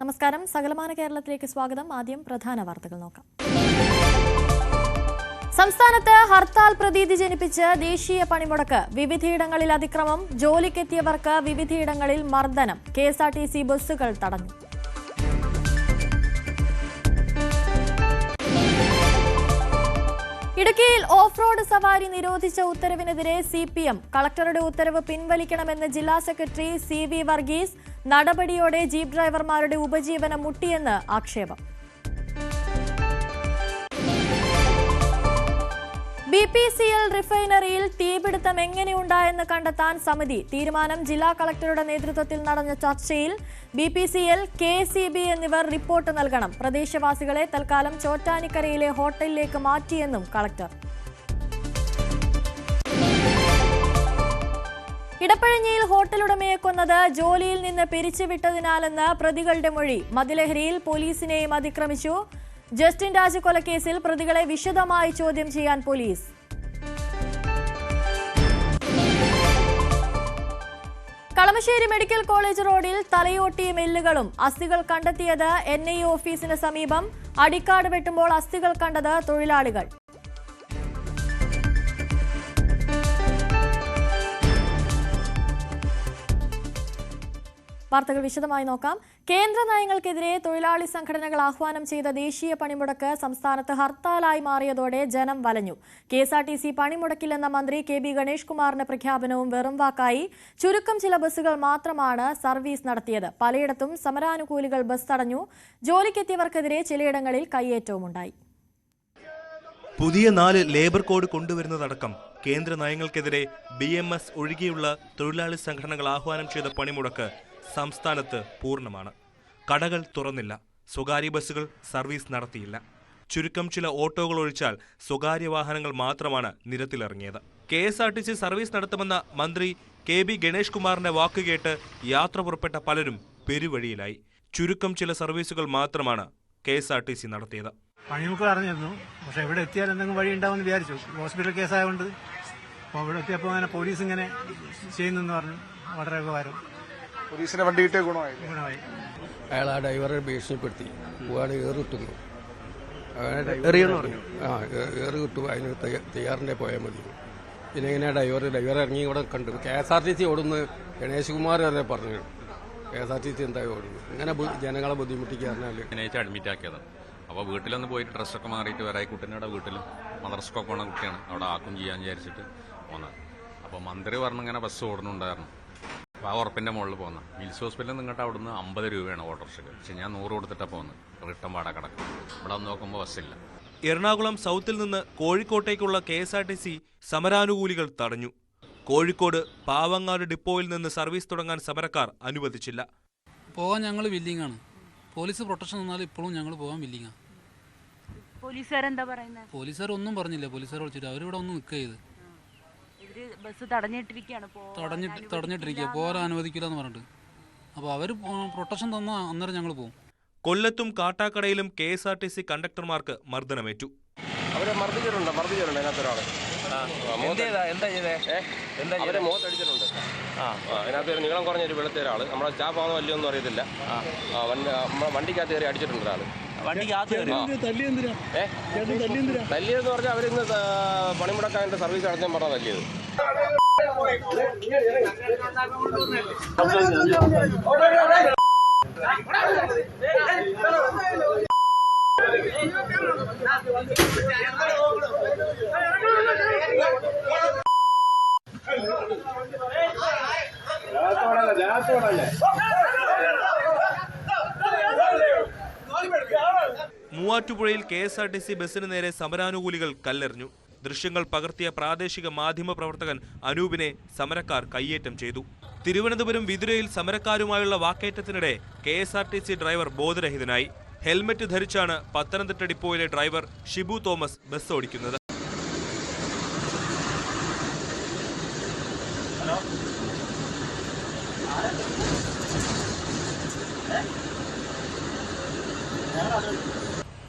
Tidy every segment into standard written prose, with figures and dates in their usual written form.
നമസ്കാരം. സകലമാന കേരളത്തിലേക്ക് സ്വാഗതം. ആദ്യം പ്രധാന വാർത്തകൾ നോക്കാം. സംസ്ഥാനത്ത് ഹർത്താൽ പ്രതീതി ജനിപ്പിച്ച് ദേശീയ പണിമുടക്ക്. വിവിധയിടങ്ങളിൽ അതിക്രമം, ജോലിക്കെത്തിയവർക്ക് വിവിധയിടങ്ങളിൽ മർദ്ദനം. KSRTC ബസ്സുകൾ തടഞ്ഞു. ഇടുക്കിയിൽ ഓഫ് റോഡ് സവാരി നിരോധിച്ച ഉത്തരവിനെതിരെ CPM. കളക്ടറുടെ ഉത്തരവ് പിൻവലിക്കണമെന്ന് ജില്ലാ സെക്രട്ടറി CV വർഗീസ്. നടപടിയോടെ ജീപ്പ് ഡ്രൈവർമാരുടെ ഉപജീവനം മുട്ടിയെന്ന് ആക്ഷേപം. BPCL റിഫൈനറിയിൽ തീപിടുത്തം എങ്ങനെയുണ്ടായെന്ന് കണ്ടെത്താൻ സമിതി. തീരുമാനം. ജില്ലാ കളക്ടറുടെ നേതൃത്വത്തിൽ നടന്ന ചർച്ചയിൽ BPCL, KCB എന്നിവർ റിപ്പോർട്ട് നൽകണം. പ്രദേശവാസികളെ തൽക്കാലം ചോറ്റാനിക്കരയിലെ ഹോട്ടലിലേക്ക് മാറ്റിയെന്നും കളക്ടർ. ഇടപ്പഴിഞ്ഞിയിൽ ഹോട്ടലുടമയെ കൊന്നത് ജോലിയിൽ നിന്ന് പിരിച്ചുവിട്ടതിനാലെന്ന് പ്രതികളുടെ മൊഴി. മദ്യലഹരിയിൽ പോലീസിനെയും അതിക്രമിച്ചു. ജസ്റ്റിൻ രാജ് കൊലക്കേസിൽ പ്രതികളെ വിശദമായി ചോദ്യം ചെയ്യാൻ പോലീസ്. കളമശ്ശേരി മെഡിക്കൽ കോളേജ് റോഡിൽ തലയോട്ടിയും എല്ലുകളും. അസ്ഥികൾ കണ്ടെത്തിയത് NIA ഓഫീസിന് സമീപം. അടിക്കാട് വെട്ടുമ്പോൾ അസ്ഥികൾ കണ്ടത് തൊഴിലാളികൾ. വാർത്തകൾ വിശദമായി നോക്കാം. കേന്ദ്ര നയങ്ങൾക്കെതിരെ തൊഴിലാളി സംഘടനകൾ ആഹ്വാനം ചെയ്ത ദേശീയ പണിമുടക്ക് സംസ്ഥാനത്ത് ഹർത്താലായി മാറിയതോടെ ജനം വലഞ്ഞു. KSRTC പണിമുടക്കില്ലെന്ന മന്ത്രി KB ഗണേഷ് കുമാറിന്റെ പ്രഖ്യാപനവും വെറും വാക്കായി. ചുരുക്കം ചില ബസ്സുകൾ മാത്രമാണ് സർവീസ് നടത്തിയത്. പലയിടത്തും സമരാനുകൂലികൾ ബസ് തടഞ്ഞു. ജോലിക്കെത്തിയവർക്കെതിരെ ചിലയിടങ്ങളിൽ കയ്യേറ്റവുമുണ്ടായി. പുതിയ 4 ലേബർ കോഡ് കൊണ്ടുവരുന്നതടക്കം കേന്ദ്ര നയങ്ങൾക്കെതിരെ BMS ഒഴികെയുള്ള തൊഴിലാളി സംഘടനകൾ ആഹ്വാനം ചെയ്ത പണിമുടക്ക് സംസ്ഥാനത്ത് പൂർണ്ണമാണ്. കടകൾ തുറന്നില്ല. സ്വകാര്യ ബസ്സുകൾ സർവീസ് നടത്തിയില്ല. ചുരുക്കം ചില ഓട്ടോകൾ ഒഴിച്ചാൽ സ്വകാര്യ വാഹനങ്ങൾ മാത്രമാണ് നിരത്തിലിറങ്ങിയത്. KSRTC സർവീസ് നടത്തുമെന്ന മന്ത്രി KB ഗണേഷ് കുമാറിന്റെ വാക്കുകേട്ട് യാത്ര പുറപ്പെട്ട പലരും പെരുവഴിയിലായി. ചുരുക്കം ചില സർവീസുകൾ മാത്രമാണ് KSRTC നടത്തിയത്. പണിമുക്ക് അറിഞ്ഞിരുന്നു, പക്ഷെ ഇവിടെ എത്തിയാൽ എന്തെങ്കിലും വഴി ഉണ്ടാവുമെന്ന് വിചാരിച്ചു. ഹോസ്പിറ്റൽ കേസായതുകൊണ്ട് അപ്പോൾ ഇവിടെ എത്തിയപ്പോൾ അങ്ങനെ പോലീസ് ഇങ്ങനെ ചെയ്യുന്നെന്ന് പറഞ്ഞു. വളരെ ഉപകാരം. പോലീസിനെ വണ്ടി കിട്ടിയ ഗുണമായി. അയാൾ ആ ഡ്രൈവറെ ഭീഷണിപ്പെടുത്തി പോവാണ്. ഏറ് കിട്ടുന്നു. ഏറ് കിട്ടും. അതിന് തയ്യാറിൻ്റെ പോയാൽ മതി. പിന്നെ ഇങ്ങനെ ഡ്രൈവർ ഇറങ്ങി ഇവിടെ കണ്ടു. KSRTC ഓടുന്നു. ഗണേഷ് കുമാർ അതെ പറഞ്ഞു. KSRTC എന്തായി ഓടുന്നു. ഇങ്ങനെ ജനങ്ങളെ ബുദ്ധിമുട്ടിക്കാറിനാൽ ഗണേശ് അഡ്മിറ്റ് ആക്കിയതാണ്. അപ്പോൾ വീട്ടിലൊന്ന് പോയിട്ട് ഡ്രസ്സൊക്കെ മാറിയിട്ട് വരായി. കുട്ടീൻ്റെ വീട്ടിലും മദ്രസക്കൊക്കെ പോണ കുട്ടിയാണ്. അവിടെ ആക്കും ചെയ്യാൻ വിചാരിച്ചിട്ട് പോന്നത്. അപ്പോൾ മന്ത്രി പറഞ്ഞു ഇങ്ങനെ ബസ് ഓടുന്നുണ്ടായിരുന്നു. അപ്പോൾ ആ ഉറപ്പിൻ്റെ മുകളിൽ പോകുന്നത്. മിൽസ് ഹോസ്പിറ്റലിൽ നിന്നിട്ട് അവിടുന്ന് 50 രൂപയാണ് ഓട്ടോറിക്ഷയ്ക്ക്. പക്ഷെ ഞാൻ 100 കൊടുത്തിട്ടാണ് പോകുന്നത്. റിട്ടേൺ വാടക കിടക്കും. ഇവിടെ നോക്കുമ്പോൾ ബസ്സില്ല. എറണാകുളം സൗത്തിൽ നിന്ന് കോഴിക്കോട്ടേക്കുള്ള KSRTC സമരാനുകൂലികൾ തടഞ്ഞു. കോഴിക്കോട് പാവങ്ങാട് ഡിപ്പോയിൽ നിന്ന് സർവീസ് തുടങ്ങാൻ സമരക്കാർ അനുവദിച്ചില്ല. പോകാൻ ഞങ്ങൾ വില്ലിങ്ങാണ്. പോലീസ് പ്രൊട്ടക്ഷൻ തന്നാൽ ഇപ്പോഴും ഞങ്ങൾ പോകാൻ വില്ലിങ്ങാണ്. പോലീസുകാരെന്താ പറയുന്നത്? പോലീസുകാർ ഒന്നും പറഞ്ഞില്ല. പോലീസുകാർ വിളിച്ചിട്ട് അവരിവിടെ ഒന്ന് നിൽക്കുക ചെയ്ത് ബസ് തടഞ്ഞിട്ടിരിക്കുകയാണ്. പോരാൻ അനുവദിക്കില്ല എന്ന് പറഞ്ഞിട്ട്. അപ്പോൾ അവർ പ്രൊട്ടക്ഷൻ തന്നാൽ അന്നേരം ഞങ്ങൾ പോകും. കൊല്ലത്തും കാട്ടാക്കടയിലും KSRTC കണ്ടക്ടർമാർക്ക് മർദ്ദനമേറ്റു. അവരെ മർദ്ദിച്ചിട്ടുണ്ട്. അതിനകത്തൊരാള് അവരെ മുഖത്തടിച്ചിട്ടുണ്ട്. അതിനകത്ത് നീളം കുറഞ്ഞൊരു വെളുത്ത ഒരാള്. നമ്മളെ സ്റ്റാഫാണോ അല്ലയോ ഒന്നും അറിയത്തില്ല. വണ്ടിക്കകത്ത് കയറി അടിച്ചിട്ടുണ്ട് ഒരാള്. തല്ലിയെന്ന് പറഞ്ഞാൽ അവരിന്ന് പണിമുടക്കാൻ്റെ സർവീസ് നടത്താൻ പറഞ്ഞാൽ തല്ലിയത്. മൂവാറ്റുപുഴയിൽ KSRTC ബസ്സിന് നേരെ സമരാനുകൂലികൾ കല്ലെറിഞ്ഞു. ദൃശ്യങ്ങൾ പകർത്തിയ പ്രാദേശിക മാധ്യമ പ്രവർത്തകൻ അനൂപിനെ സമരക്കാർ കയ്യേറ്റം ചെയ്തു. തിരുവനന്തപുരം വിതുരയിൽ സമരക്കാരുമായുള്ള വാക്കേറ്റത്തിനിടെ KSRTC ഡ്രൈവർ ബോധരഹിതനായി. ഹെൽമറ്റ് ധരിച്ചാണ് പത്തനംതിട്ട ഡിപ്പോയിലെ ഡ്രൈവർ ഷിബു തോമസ് ബസ് ഓടിക്കുന്നത്.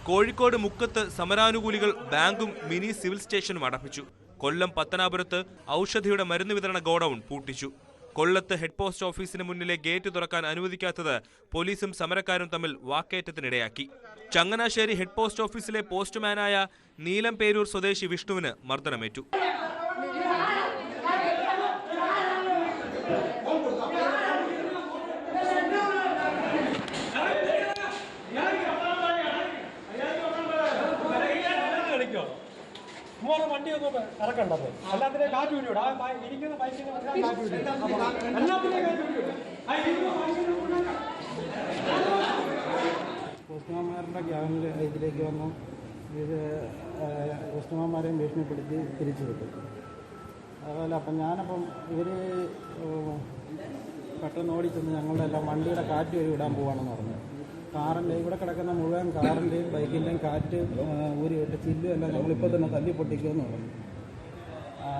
കോഴിക്കോട് മുക്കത്ത് സമരാനുകൂലികൾ ബാങ്കും മിനി സിവിൽ സ്റ്റേഷനും അടപ്പിച്ചു. കൊല്ലം പത്തനാപുരത്ത് ഔഷധിയുടെ മരുന്ന് വിതരണ ഗോഡൌൺ പൂട്ടിച്ചു. കൊല്ലത്ത് ഹെഡ് പോസ്റ്റ് ഓഫീസിന് മുന്നിലെ ഗേറ്റ് തുറക്കാൻ അനുവദിക്കാത്തത് പോലീസും സമരക്കാരും തമ്മിൽ വാക്കേറ്റത്തിനിടയാക്കി. ചങ്ങനാശ്ശേരി ഹെഡ് പോസ്റ്റ് ഓഫീസിലെ പോസ്റ്റ്മാനായ നീലംപേരൂർ സ്വദേശി വിഷ്ണുവിന് മർദ്ദനമേറ്റു. വണ്ടി ഒന്നും ഇറക്കണ്ടത് എല്ലാത്തിനെ കാറ്റ് വീടിവിടെ ഇരിക്കുന്ന ബൈക്കിന് കാറ്റ് വീടി എല്ലാത്തിനെ കാറ്റ് വീടിവിടെ. പോസ്റ്റ്മാന്മാരുടെ ഗ്യാങ്ങിൽ ഇതിലേക്ക് വന്നു. ഇത് പോസ്റ്റ്മാന്മാരെയും ഭീഷണിപ്പെടുത്തി തിരിച്ചു വിട്ടു. അതുപോലെ അപ്പം ഞാനപ്പം ഇവർ പെട്ടെന്ന് ഓടിച്ചെന്ന് ഞങ്ങളുടെ എല്ലാം വണ്ടിയുടെ കാറ്റ് വഴി വിടാൻ പോവാണെന്ന് പറഞ്ഞു. കാറിൻ്റെ ഇവിടെ കിടക്കുന്ന മുഴുവൻ കാറിൻ്റെയും ബൈക്കിൻ്റെയും കാറ്റ് ഊരിയിട്ട് ചില്ലും എല്ലാം ഞങ്ങളിപ്പോൾ തന്നെ തല്ലി പൊട്ടിക്കുമെന്ന് പറഞ്ഞു.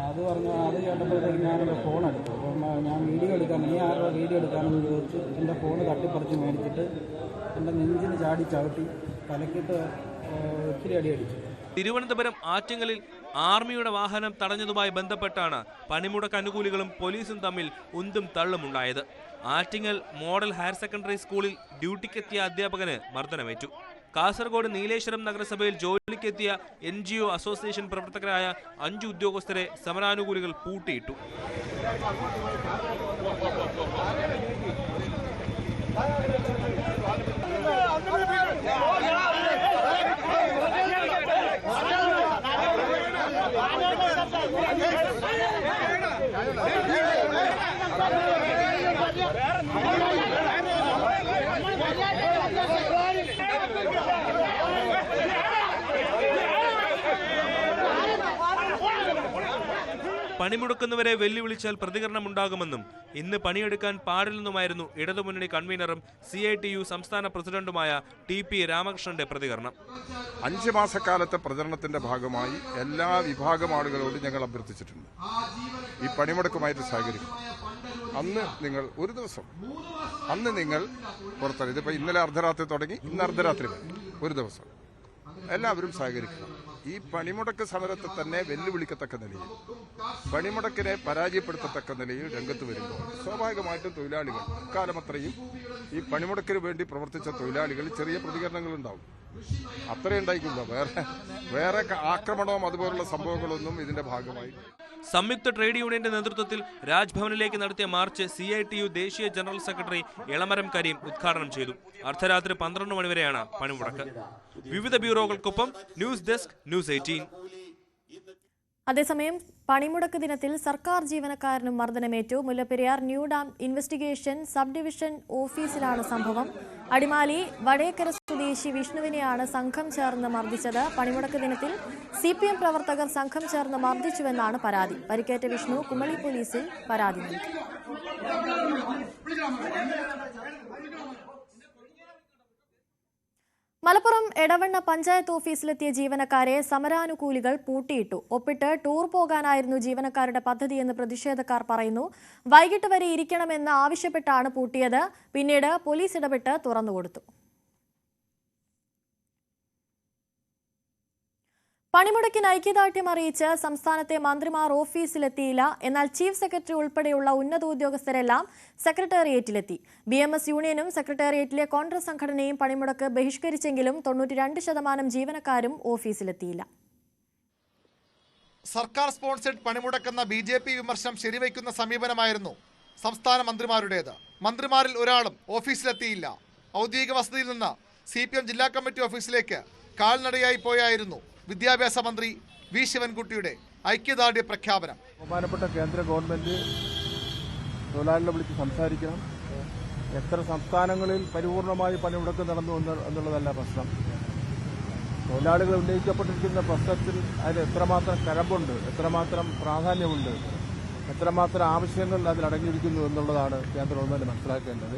അത് പറഞ്ഞു. അത് കേട്ടപ്പോഴത്തേക്ക് ഞാനെൻ്റെ ഫോൺ എടുത്തു. അപ്പം ഞാൻ വീഡിയോ എടുക്കാൻ നീ ആരുടെ വീഡിയോ എടുക്കാമെന്ന് ചോദിച്ചു. എൻ്റെ ഫോൺ തട്ടിപ്പറിച്ച് മേടിച്ചിട്ട് എൻ്റെ നെഞ്ചിന് ചാടി ചവിട്ടി തലക്കിട്ട് ഒത്തിരി അടി അടിച്ചു. തിരുവനന്തപുരം ആറ്റിങ്ങലിൽ ആർമിയുടെ വാഹനം തടഞ്ഞതുമായി ബന്ധപ്പെട്ടാണ് പണിമുടക്ക് അനുകൂലികളും പോലീസും തമ്മിൽ ഉന്തും തള്ളുമുണ്ടായത്. ആറ്റിങ്ങൽ മോഡൽ ഹയർ സെക്കൻഡറി സ്കൂളിൽ ഡ്യൂട്ടിക്കെത്തിയ അധ്യാപകന് മർദ്ദനമേറ്റു. കാസർഗോഡ് നീലേശ്വരം നഗരസഭയിൽ ജോലിക്കെത്തിയ NGO അസോസിയേഷൻ പ്രവർത്തകരായ 5 ഉദ്യോഗസ്ഥരെ സമരാനുകൂലികൾ പൂട്ടിയിട്ടു. പണിമുടക്കുന്നവരെ വെല്ലുവിളിച്ചാൽ പ്രതികരണമുണ്ടാകുമെന്നും ഇന്ന് പണിയെടുക്കാൻ പാടില്ലെന്നുമായിരുന്നു ഇടതുമുന്നണി കൺവീനറും CITU സംസ്ഥാന പ്രസിഡന്റുമായ TP രാമകൃഷ്ണന്റെ പ്രതികരണം. 5 മാസക്കാലത്തെ പ്രചരണത്തിന്റെ ഭാഗമായി എല്ലാ വിഭാഗം ആളുകളോടും ഞങ്ങൾ അഭ്യർത്ഥിച്ചിട്ടുണ്ട്. ഈ പണിമുടക്കുമായിട്ട് സഹകരിക്കും. അന്ന് നിങ്ങൾ ഒരു ദിവസം നിങ്ങൾ പുറത്തിറങ്ങി. ഇതിപ്പോൾ ഇന്നലെ അർദ്ധരാത്രി തുടങ്ങി, ഇന്ന് അർദ്ധരാത്രി വരെ ഒരു ദിവസം എല്ലാവരും സഹകരിക്കണം. ഈ പണിമുടക്ക് സമരത്തെ തന്നെ വെല്ലുവിളിക്കത്തക്ക നിലയിൽ, പണിമുടക്കിനെ പരാജയപ്പെടുത്തത്തക്ക നിലയിൽ രംഗത്ത് വരുമ്പോൾ സ്വാഭാവികമായിട്ടും തൊഴിലാളികൾ കാലമത്രയും ഈ പണിമുടക്കിന് വേണ്ടി പ്രവർത്തിച്ച തൊഴിലാളികൾ ചെറിയ പ്രതികരണങ്ങൾ ഉണ്ടാവും. അത്രയും ഉണ്ടായിക്കില്ല. വേറെ ആക്രമണവും അതുപോലുള്ള സംഭവങ്ങളൊന്നും ഇതിന്റെ ഭാഗമായി. സംയുക്ത ട്രേഡ് യൂണിയന്റെ നേതൃത്വത്തിൽ രാജ്ഭവനിലേക്ക് നടത്തിയ മാർച്ച് CITU ദേശീയ ജനറൽ സെക്രട്ടറി എളമരം കരീം ഉദ്ഘാടനം ചെയ്തു. അർദ്ധരാത്രി 12 മണിവരെയാണ് പണിമുടക്ക്. വിവിധ ബ്യൂറോകൾക്കൊപ്പം ന്യൂസ് ഡെസ്ക് ന്യൂസ് 18. അതേസമയം പണിമുടക്ക് ദിനത്തിൽ സർക്കാർ ജീവനക്കാരനും മർദ്ദനമേറ്റു. Mullaperiyar new dam investigation sub division ഓഫീസിലാണ് സംഭവം. അടിമാലി വടേക്കര സ്വദേശി വിഷ്ണുവിനെയാണ് സംഘം ചേർന്ന് മർദ്ദിച്ചത്. പണിമുടക്ക് ദിനത്തിൽ CPM പ്രവർത്തകർ സംഘം ചേർന്ന് മർദ്ദിച്ചുവെന്നാണ് പരാതി. പരിക്കേറ്റ വിഷ്ണു കുമളി പോലീസിൽ പരാതി നൽകി. മലപ്പുറം എടവണ്ണ പഞ്ചായത്ത് ഓഫീസിലെത്തിയ ജീവനക്കാരെ സമരാനുകൂലികൾ പൂട്ടിയിട്ടു. ഒപ്പിട്ട് ടൂർ പോകാനായിരുന്നു ജീവനക്കാരുടെ പദ്ധതിയെന്ന് പ്രതിഷേധക്കാർ പറയുന്നു. വൈകിട്ട് വരെ ഇരിക്കണമെന്ന് ആവശ്യപ്പെട്ടാണ് പൂട്ടിയത്. പിന്നീട് പോലീസ് ഇടപെട്ട് തുറന്നുകൊടുത്തു. പണിമുടക്കിന് ഐക്യദാർഢ്യം അറിയിച്ച് സംസ്ഥാനത്തെ മന്ത്രിമാർ ഓഫീസിലെത്തിയില്ല. എന്നാൽ ചീഫ് സെക്രട്ടറി ഉൾപ്പെടെയുള്ള ഉന്നത ഉദ്യോഗസ്ഥരെല്ലാം സെക്രട്ടേറിയറ്റിലെത്തി. BMS യൂണിയനും സെക്രട്ടേറിയറ്റിലെ കോൺഗ്രസ് സംഘടനയും പണിമുടക്ക് ബഹിഷ്കരിച്ചെങ്കിലും 92% ജീവനക്കാരും ഓഫീസിലെത്തിയില്ല. സർക്കാർ സ്പോൺസേഡ് പണിമുടക്കുന്ന BJP വിമർശനം ശരിവയ്ക്കുന്ന സമീപനമായിരുന്നു സംസ്ഥാന മന്ത്രിമാരുടേത്. മന്ത്രിമാരിൽ ഒരാളും ഓഫീസിലെത്തിയില്ല. ഔദ്യോഗിക വസതിയിൽ നിന്ന് CPM ജില്ലാ കമ്മിറ്റി ഓഫീസിലേക്ക് കാൽനടയായി പോയായിരുന്നു വിദ്യാഭ്യാസ മന്ത്രി V. ശിവൻകുട്ടിയുടെ ഐക്യദാർഢ്യ പ്രഖ്യാപനം. ബഹുമാനപ്പെട്ട കേന്ദ്ര ഗവൺമെന്റ് തൊഴിലാളികളെ വിളിച്ച് സംസാരിക്കണം. എത്ര സംസ്ഥാനങ്ങളിൽ പരിപൂർണമായി പണിമുടക്ക് നടന്നു എന്നുള്ളതല്ല പ്രശ്നം. തൊഴിലാളികൾ ഉന്നയിക്കപ്പെട്ടിരിക്കുന്ന പ്രശ്നത്തിൽ അതിൽ എത്രമാത്രം കഴമ്പുണ്ട്, എത്രമാത്രം പ്രാധാന്യമുണ്ട്, എത്രമാത്രം ആവശ്യങ്ങൾ അതിലടങ്ങിയിരിക്കുന്നു എന്നുള്ളതാണ് കേന്ദ്ര ഗവൺമെന്റ് മനസ്സിലാക്കേണ്ടത്.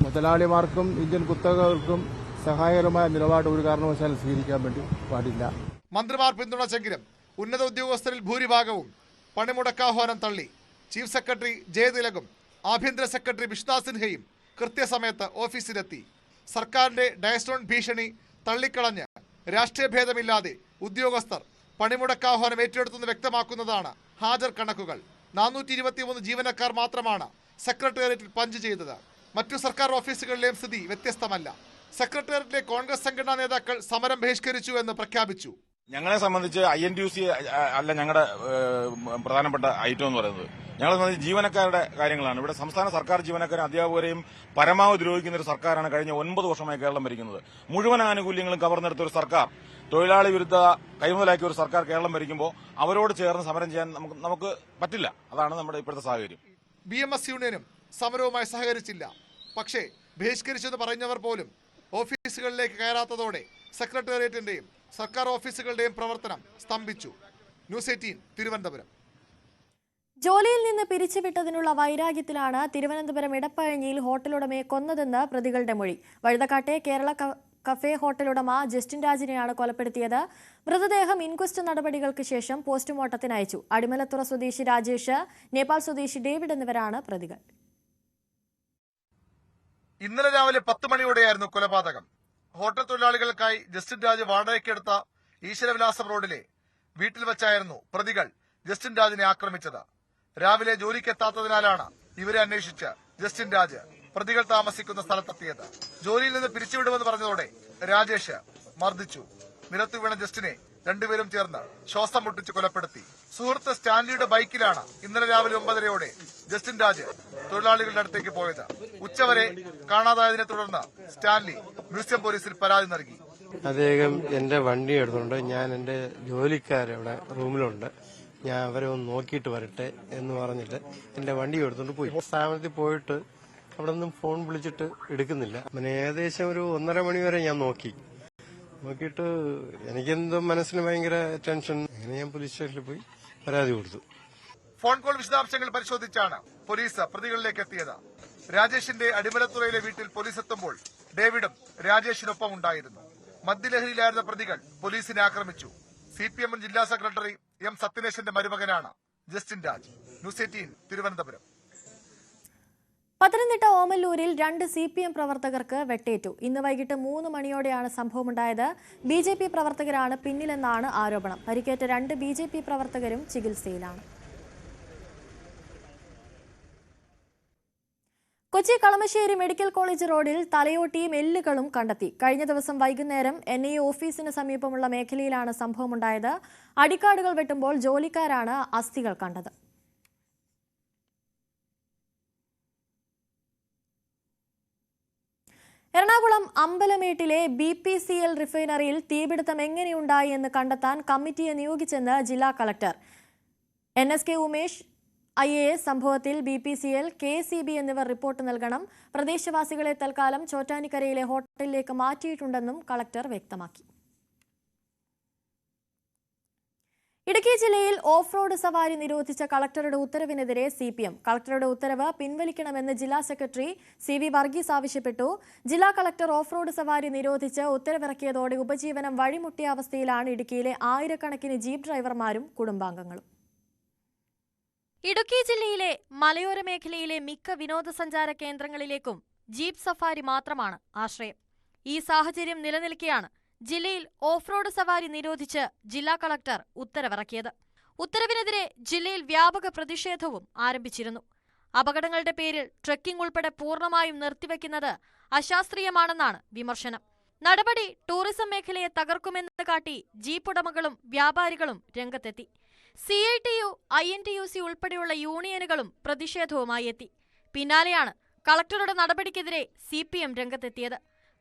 മുതലാളിമാർക്കും ഇന്ത്യൻ കുത്തകകൾക്കും സഹായകരമായ നിലപാട് ഒരു കാരണവശാലും സ്വീകരിക്കാൻ വേണ്ടി പാടില്ല. മന്ത്രിമാർ പിന്തുണച്ചെങ്കിലും ഉന്നത ഉദ്യോഗസ്ഥരിൽ ഭൂരിഭാഗവും പണിമുടക്കാഹ്വാനം തള്ളി. ചീഫ് സെക്രട്ടറി ജയതിലകും ആഭ്യന്തര സെക്രട്ടറി വിഷ്ണു സിൻഹയും കൃത്യസമയത്ത് ഓഫീസിലെത്തി. സർക്കാരിന്റെ ഡയസ്റ്റോൺ ഭീഷണി തള്ളിക്കളഞ്ഞ് രാഷ്ട്രീയ ഭേദമില്ലാതെ ഉദ്യോഗസ്ഥർ പണിമുടക്കാഹ്വാനം ഏറ്റെടുത്തെന്ന് വ്യക്തമാക്കുന്നതാണ് ഹാജർ കണക്കുകൾ. 423 ജീവനക്കാർ മാത്രമാണ് സെക്രട്ടേറിയറ്റിൽ പഞ്ച് ചെയ്തത്. മറ്റു സർക്കാർ ഓഫീസുകളിലെയും സ്ഥിതി വ്യത്യസ്തമല്ല. സെക്രട്ടേറിയറ്റിലെ കോൺഗ്രസ് സംഘടനാ നേതാക്കൾ സമരം ബഹിഷ്കരിച്ചു എന്ന് പ്രഖ്യാപിച്ചു. ഞങ്ങളെ സംബന്ധിച്ച് INTUC അല്ല ഞങ്ങളുടെ പ്രധാനപ്പെട്ട ഐറ്റം എന്ന് പറയുന്നത്. ഞങ്ങളെ സംബന്ധിച്ച് ജീവനക്കാരുടെ കാര്യങ്ങളാണ്. ഇവിടെ സംസ്ഥാന സർക്കാർ ജീവനക്കാരും അധ്യാപകരെയും പരമാവധി ദ്രോഹിക്കുന്ന ഒരു സർക്കാരാണ് കഴിഞ്ഞ 9 വർഷമായി കേരളം ഭരിക്കുന്നത്. മുഴുവൻ ആനുകൂല്യങ്ങളും കവർന്നെടുത്ത ഒരു സർക്കാർ, തൊഴിലാളി വിരുദ്ധ കൈമുതലാക്കിയ ഒരു സർക്കാർ കേരളം ഭരിക്കുമ്പോൾ അവരോട് ചേർന്ന് സമരം ചെയ്യാൻ നമുക്ക് പറ്റില്ല. അതാണ് നമ്മുടെ ഇപ്പോഴത്തെ സാഹചര്യം. BMS യൂണിയനും സമരവുമായി സഹകരിച്ചില്ല. പക്ഷേ ബഹിഷ്കരിച്ചെന്ന് പറഞ്ഞവർ പോലും ഓഫീസുകളിലേക്ക് കയറാത്തതോടെ സെക്രട്ടേറിയറ്റിന്റെയും സർക്കാർ ഓഫീസുകളുടെയും പ്രവർത്തനം സ്തംഭിച്ചു. ന്യൂസ് 18 തിരുവനന്തപുരം. ജോലിയിൽ നിന്ന് പിരിച്ചുവിട്ടതിനുള്ള വൈരാഗ്യത്തിലാണ് തിരുവനന്തപുരം ഇടപ്പഴഞ്ഞിയിൽ ഹോട്ടലുടമയെ കൊന്നതെന്ന് പ്രതികളുടെ മൊഴി. വഴുതക്കാട്ടെ കേരള കഫേ ഹോട്ടലുടമ ജസ്റ്റിൻ രാജിനെയാണ് കൊലപ്പെടുത്തിയത്. മൃതദേഹം ഇൻക്വസ്റ്റ് നടപടികൾക്ക് ശേഷം പോസ്റ്റ്മോർട്ടത്തിന് അയച്ചു. അടിമലത്തുറ സ്വദേശി രാജേഷ്, നേപ്പാൾ സ്വദേശി ഡേവിഡ് എന്നിവരാണ് പ്രതികൾ. ഇന്നലെ രാവിലെ 10 മണിയോടെയായിരുന്നു കൊലപാതകം. ഹോട്ടൽ തൊഴിലാളികൾക്കായി ജസ്റ്റിൻ രാജ് വാടകയ്ക്കെടുത്ത ഈശ്വരവിലാസം റോഡിലെ വീട്ടിൽ വെച്ചായിരുന്നു പ്രതികൾ ജസ്റ്റിൻ രാജിനെ ആക്രമിച്ചത്. രാവിലെ ജോലിക്കെത്താത്തതിനാലാണ് ഇവരെ അന്വേഷിച്ച് ജസ്റ്റിൻ രാജ് പ്രതികൾ താമസിക്കുന്ന സ്ഥലത്തെത്തിയത്. ജോലിയിൽ നിന്ന് പിരിച്ചുവിടുമെന്ന് പറഞ്ഞതോടെ രാജേഷ് മർദ്ദിച്ചു. നിലത്തു വീണ ജസ്റ്റിനെ രണ്ടുപേരും ചേർന്ന് ശ്വാസം മുട്ടിച്ച് കൊലപ്പെടുത്തി. സുഹൃത്ത് സ്റ്റാൻലിയുടെ ബൈക്കിലാണ് ഇന്നലെ രാവിലെ 9:30 ജസ്റ്റിൻ രാജ് തൊഴിലാളികളുടെ അടുത്തേക്ക് പോയത്. ഉച്ചവരെ കാണാതായതിനെ തുടർന്ന് സ്റ്റാൻലി മ്യൂസിയം പോലീസിൽ പരാതി നൽകി. അദ്ദേഹം എന്റെ വണ്ടി എടുത്തുകൊണ്ട് ഞാൻ എന്റെ ജോലിക്കാരവിടെ റൂമിലുണ്ട്, ഞാൻ അവരെ ഒന്ന് നോക്കിയിട്ട് വരട്ടെ എന്ന് പറഞ്ഞിട്ട് എന്റെ വണ്ടി എടുത്തുകൊണ്ട് പോയി. സ്ഥാപനത്തിൽ പോയിട്ട് അവിടെ നിന്നും ഫോൺ വിളിച്ചിട്ട് എടുക്കുന്നില്ല. അങ്ങനെ ഏകദേശം ഒരു 1:30 മണി വരെ ഞാൻ നോക്കിയിട്ട് എനിക്കെന്തോ മനസ്സിന് ഭയങ്കര ടെൻഷൻ. അങ്ങനെ ഞാൻ പോലീസ് സ്റ്റേഷനിൽ പോയി പരാതി കൊടുത്തു. ഫോൺ കോൾ വിശദാംശങ്ങൾ പരിശോധിച്ചാണ് പോലീസ് പ്രതികളിലേക്ക് എത്തിയത്. രാജേഷിന്റെ അടിമലത്തുറയിലെ വീട്ടിൽ പോലീസ് എത്തുമ്പോൾ ഡേവിഡും രാജേഷിനൊപ്പം ഉണ്ടായിരുന്നു. മദ്യലഹരിയിലായിരുന്ന പ്രതികൾ പോലീസിനെ ആക്രമിച്ചു. CPM ജില്ലാ സെക്രട്ടറി M സത്യനേശന്റെ മരുമകനാണ് ജസ്റ്റിൻ രാജ്. ന്യൂസ് 18 തിരുവനന്തപുരം. പത്തനംതിട്ട ഓമല്ലൂരിൽ 2 CPM പ്രവർത്തകർക്ക് വെട്ടേറ്റു. ഇന്ന് വൈകിട്ട് 3 മണിയോടെയാണ് സംഭവമുണ്ടായത്. BJP പ്രവർത്തകരാണ് പിന്നിലെന്നാണ് ആരോപണം. പരിക്കേറ്റ 2 BJP പ്രവർത്തകരും ചികിത്സയിലാണ്. കൊച്ചി കളമശ്ശേരി മെഡിക്കൽ കോളേജ് റോഡിൽ തലയോട്ടിയും എല്ലുകളും കണ്ടെത്തി. കഴിഞ്ഞ ദിവസം വൈകുന്നേരം NIA ഓഫീസിന് സമീപമുള്ള മേഖലയിലാണ് സംഭവമുണ്ടായത്. അടിക്കാടുകൾ വെട്ടുമ്പോൾ ജോലിക്കാരാണ് അസ്ഥികൾ കണ്ടത്. എറണാകുളം അമ്പലമേട്ടിലെ BPCL റിഫൈനറിയിൽ തീപിടുത്തം എങ്ങനെയുണ്ടായി എന്ന് കണ്ടെത്താൻ കമ്മിറ്റിയെ നിയോഗിച്ചെന്ന് ജില്ലാ കളക്ടർ. NSK ഉമേഷ് IAS സംഭവത്തിൽ BPCL, KCB എന്നിവർ റിപ്പോർട്ട് നൽകണം. പ്രദേശവാസികളെ തൽക്കാലം ചോറ്റാനിക്കരയിലെ ഹോട്ടലിലേക്ക് മാറ്റിയിട്ടുണ്ടെന്നും കളക്ടർ വ്യക്തമാക്കി. ഇടുക്കി ജില്ലയിൽ ഓഫ് റോഡ് സവാരി നിരോധിച്ച കളക്ടറുടെ ഉത്തരവിനെതിരെ CPM. കളക്ടറുടെ ഉത്തരവ് പിൻവലിക്കണമെന്ന് ജില്ലാ സെക്രട്ടറി CV വർഗീസ് ആവശ്യപ്പെട്ടു. ജില്ലാ കളക്ടർ ഓഫ് റോഡ് സവാരി നിരോധിച്ച് ഉത്തരവിറക്കിയതോടെ ഉപജീവനം വഴിമുട്ടിയ അവസ്ഥയിലാണ് ഇടുക്കിയിലെ ആയിരക്കണക്കിന് ജീപ്പ് ഡ്രൈവർമാരും കുടുംബാംഗങ്ങളും. ഇടുക്കി ജില്ലയിലെ മലയോര മേഖലയിലെ മിക്ക വിനോദസഞ്ചാര കേന്ദ്രങ്ങളിലേക്കും ജീപ്പ് സഫാരി മാത്രമാണ് ആശ്രയം. ഈ സാഹചര്യം നിലനിൽക്കെയാണ് ജില്ലയിൽ ഓഫ് റോഡ് സവാരി നിരോധിച്ച് ജില്ലാ കളക്ടർ ഉത്തരവിറക്കിയത്. ഉത്തരവിനെതിരെ ജില്ലയിൽ വ്യാപക പ്രതിഷേധവും ആരംഭിച്ചിരുന്നു. അപകടങ്ങളുടെ പേരിൽ ട്രെക്കിംഗ് ഉൾപ്പെടെ പൂർണ്ണമായും നിർത്തിവെക്കുന്നത് അശാസ്ത്രീയമാണെന്നാണ് വിമർശനം. നടപടി ടൂറിസം മേഖലയെ തകർക്കുമെന്ന് കാട്ടി ജീപ്പ് ഉടമകളും വ്യാപാരികളും രംഗത്തെത്തി. CITU, INTUC ഉൾപ്പെടെയുള്ള യൂണിയനുകളും പ്രതിഷേധവുമായി എത്തി. പിന്നാലെയാണ് കളക്ടറുടെ നടപടിക്കെതിരെ CPM രംഗത്തെത്തിയത്.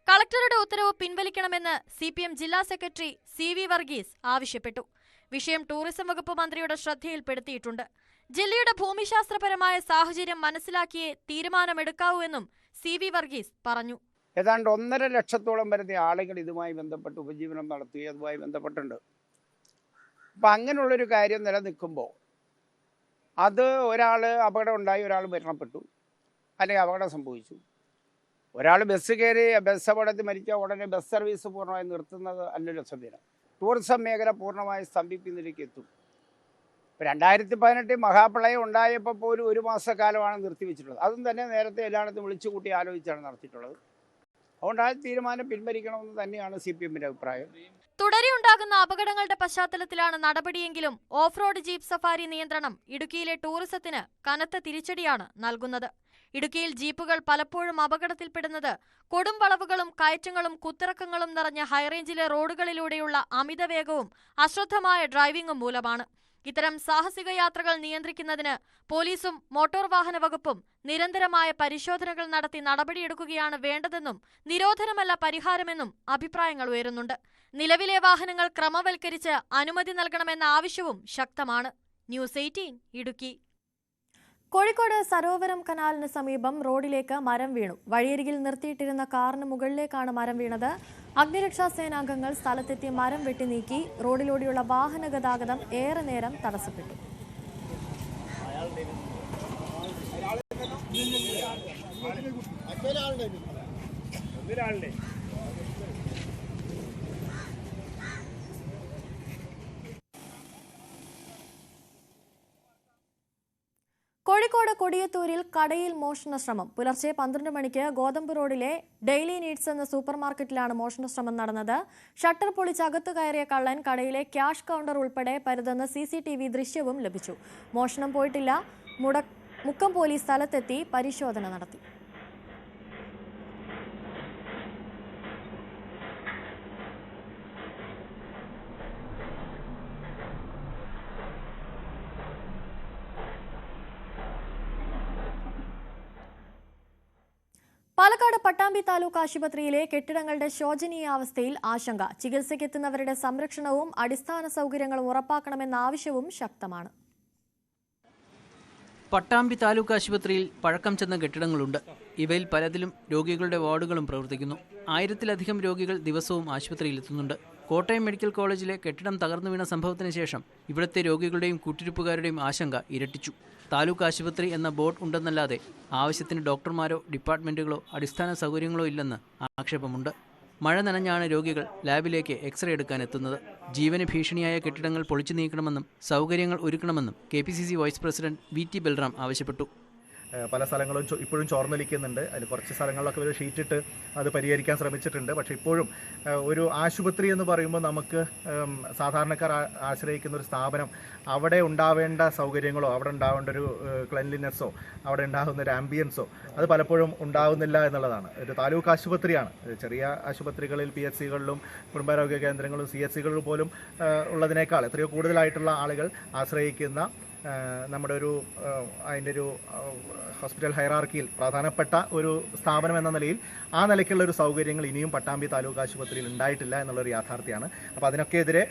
കളക്ടറുടെ ഉത്തരവ് പിൻവലിക്കണമെന്ന് CPM ജില്ലാ സെക്രട്ടറി CV വർഗീസ് ആവശ്യപ്പെട്ടു. വിഷയം ടൂറിസം വകുപ്പ് മന്ത്രിയുടെ ശ്രദ്ധയിൽപ്പെടുത്തിയിട്ടുണ്ട്. ജില്ലയുടെ ഭൂമിശാസ്ത്രപരമായ സാഹചര്യം മനസ്സിലാക്കിയേ തീരുമാനമെടുക്കാവൂ എന്നും CV വർഗീസ് പറഞ്ഞു. ഏതാണ്ട് 1.5 ലക്ഷത്തോളം വരുന്ന ആളുകൾ ഇതുമായി ബന്ധപ്പെട്ട് ഉപജീവനം നടത്തുകയും അതുമായി ബന്ധപ്പെട്ടുണ്ട്. അപ്പം അങ്ങനെയുള്ളൊരു കാര്യം നിലനിൽക്കുമ്പോൾ അത് ഒരാൾ അപകടം ഉണ്ടായി, ഒരാൾ മരണപ്പെട്ടു, അല്ലെങ്കിൽ അപകടം സംഭവിച്ചു, ഒരാൾ ബസ് കയറി ബസ് അപകടത്തിൽ മരിച്ചാൽ ഉടനെ ബസ് സർവീസ് പൂർണ്ണമായി നിർത്തുന്നത് അല്ലല്ലോ സംവിധാനം. ടൂറിസം മേഖല പൂർണ്ണമായി സ്തംഭിക്കുന്നതിലേക്ക് എത്തും. ഇപ്പോൾ 2018 മഹാപ്രളയം ഉണ്ടായപ്പോൾ പോലും 1 മാസക്കാലമാണ് നിർത്തിവെച്ചിട്ടുള്ളത്. അതും തന്നെ നേരത്തെ എല്ലായിടത്തും വിളിച്ചു കൂട്ടി ആലോചിച്ചാണ് നടത്തിയിട്ടുള്ളത്. അതുകൊണ്ട് ആ തീരുമാനം പിൻവലിക്കണമെന്ന് തന്നെയാണ് CPMന്റെ അഭിപ്രായം. തുടരെയുണ്ടാകുന്ന അപകടങ്ങളുടെ പശ്ചാത്തലത്തിലാണ് നടപടിയെങ്കിലും ഓഫ് റോഡ് ജീപ്പ് സഫാരി നിയന്ത്രണം ഇടുക്കിയിലെ ടൂറിസത്തിന് കനത്ത തിരിച്ചടിയാണ് നൽകുന്നത്. ഇടുക്കിയിൽ ജീപ്പുകൾ പലപ്പോഴും അപകടത്തിൽപ്പെടുന്നത് കൊടും വളവുകളും കയറ്റങ്ങളും കുത്തിറക്കങ്ങളും നിറഞ്ഞ ഹൈറേഞ്ചിലെ റോഡുകളിലൂടെയുള്ള അമിതവേഗവും അശ്രദ്ധമായ ഡ്രൈവിംഗും മൂലമാണ്. ഇത്തരം സാഹസിക യാത്രകൾ നിയന്ത്രിക്കുന്നതിന് പോലീസും മോട്ടോർ വാഹന വകുപ്പും നിരന്തരമായ പരിശോധനകൾ നടത്തി നടപടിയെടുക്കുകയാണ് വേണ്ടതെന്നും നിരോധനമല്ല പരിഹാരമെന്നും അഭിപ്രായങ്ങൾ ഉയരുന്നുണ്ട്. നിലവിലെ വാഹനങ്ങൾ ക്രമവൽക്കരിച്ച് അനുമതി നൽകണമെന്ന ആവശ്യവും ശക്തമാണ്. ന്യൂസ് 18 ഇടുക്കി. കോഴിക്കോട് സരോവരം കനാലിന് സമീപം റോഡിലേക്ക് മരം വീണു. വഴിയരികിൽ നിർത്തിയിട്ടിരുന്ന കാറിന് മുകളിലേക്കാണ് മരം വീണത്. അഗ്നിരക്ഷാ സേനാംഗങ്ങൾ സ്ഥലത്തെത്തി മരം വെട്ടി നീക്കി. റോഡിലൂടെയുള്ള വാഹന ഗതാഗതം ഏറെ നേരം തടസ്സപ്പെട്ടു. കോഴിക്കോട് കൊടിയത്തൂരിൽ കടയിൽ മോഷണശ്രമം. പുലർച്ചെ 12 മണിക്ക് ഗോതമ്പ് റോഡിലെ ഡെയിലി നീഡ്സ് എന്ന സൂപ്പർമാർക്കറ്റിലാണ് മോഷണശ്രമം നടന്നത്. ഷട്ടർ പൊളിച്ച് അകത്ത് കയറിയ കള്ളൻ കടയിലെ ക്യാഷ് കൗണ്ടർ ഉൾപ്പെടെ പരുതുന്ന CCTV ദൃശ്യവും ലഭിച്ചു. മോഷണം പോയിട്ടില്ല. മുക്കം പോലീസ് സ്ഥലത്തെത്തി പരിശോധന നടത്തി. പാലക്കാട് പട്ടാമ്പി താലൂക്ക് ആശുപത്രിയിലെ കെട്ടിടങ്ങളുടെ ശോചനീയാവസ്ഥയിൽ ആശങ്ക. ചികിത്സയ്ക്കെത്തുന്നവരുടെ സംരക്ഷണവും അടിസ്ഥാന സൗകര്യങ്ങളും ഉറപ്പാക്കണമെന്ന ആവശ്യവും ശക്തമാണ്. പട്ടാമ്പി താലൂക്ക് ആശുപത്രിയിൽ പഴക്കം ചെന്ന കെട്ടിടങ്ങളുണ്ട്. ഇവയിൽ പലതിലും രോഗികളുടെ വാർഡുകളും പ്രവർത്തിക്കുന്നു. 1000-ലധികം രോഗികൾ ദിവസവും ആശുപത്രിയിലെത്തുന്നുണ്ട്. കോട്ടയം മെഡിക്കൽ കോളേജിലെ കെട്ടിടം തകർന്നു വീണ സംഭവത്തിന് ശേഷം ഇവിടുത്തെ രോഗികളുടെയും കൂട്ടിരിപ്പുകാരുടെയും ആശങ്ക ഇരട്ടിച്ചു. താലൂക്ക് ആശുപത്രി എന്ന ബോർഡ് ഉണ്ടെന്നല്ലാതെ ആവശ്യത്തിന് ഡോക്ടർമാരോ ഡിപ്പാർട്ട്മെന്റുകളോ അടിസ്ഥാന സൗകര്യങ്ങളോ ഇല്ലെന്ന് ആക്ഷേപമുണ്ട്. മഴ നനഞ്ഞാണ് രോഗികൾ ലാബിലേക്ക് എക്സ്റേ എടുക്കാൻ എത്തുന്നത്. ജീവന് ഭീഷണിയായ കെട്ടിടങ്ങൾ പൊളിച്ചു നീക്കണമെന്നും സൗകര്യങ്ങൾ ഒരുക്കണമെന്നും KPCC vice president VT Balram ആവശ്യപ്പെട്ടു. പല സ്ഥലങ്ങളും ഇപ്പോഴും ചോർന്നൊലിക്കുന്നുണ്ട്. അതിൽ കുറച്ച് സ്ഥലങ്ങളിലൊക്കെ ഒരു ഷീറ്റിട്ട് അത് പരിഹരിക്കാൻ ശ്രമിച്ചിട്ടുണ്ട്. പക്ഷേ ഇപ്പോഴും ഒരു ആശുപത്രി എന്ന് പറയുമ്പോൾ നമുക്ക് സാധാരണക്കാർ ആശ്രയിക്കുന്ന ഒരു സ്ഥാപനം, അവിടെ ഉണ്ടാവേണ്ട സൗകര്യങ്ങളോ അവിടെ ഉണ്ടാവേണ്ട ഒരു ക്ലെൻലിനെസ്സോ അവിടെ ഉണ്ടാകുന്ന ഒരു ആംബിയൻസോ അത് പലപ്പോഴും ഉണ്ടാകുന്നില്ല എന്നുള്ളതാണ്. ഒരു താലൂക്ക് ആശുപത്രിയാണ്. ചെറിയ ആശുപത്രികളിൽ PHCകളിലും കുടുംബാരോഗ്യ കേന്ദ്രങ്ങളിലും CHCകളിലും പോലും ഉള്ളതിനേക്കാൾ എത്രയോ കൂടുതലായിട്ടുള്ള ആളുകൾ ആശ്രയിക്കുന്ന നമ്മുടെ അതിൻ്റെ ഒരു ഹോസ്പിറ്റൽ ഹൈറാർക്കിയിൽ പ്രധാനപ്പെട്ട ഒരു സ്ഥാപനം എന്ന നിലയിൽ ആ നിലയ്ക്കുള്ള ഒരു സൗകര്യങ്ങൾ ഇനിയും പട്ടാമ്പി താലൂക്ക് ആശുപത്രിയിൽ ഉണ്ടായിട്ടില്ല എന്നുള്ളൊരു യാഥാർത്ഥ്യമാണ്. അപ്പോൾ അതിനൊക്കെ എതിരെ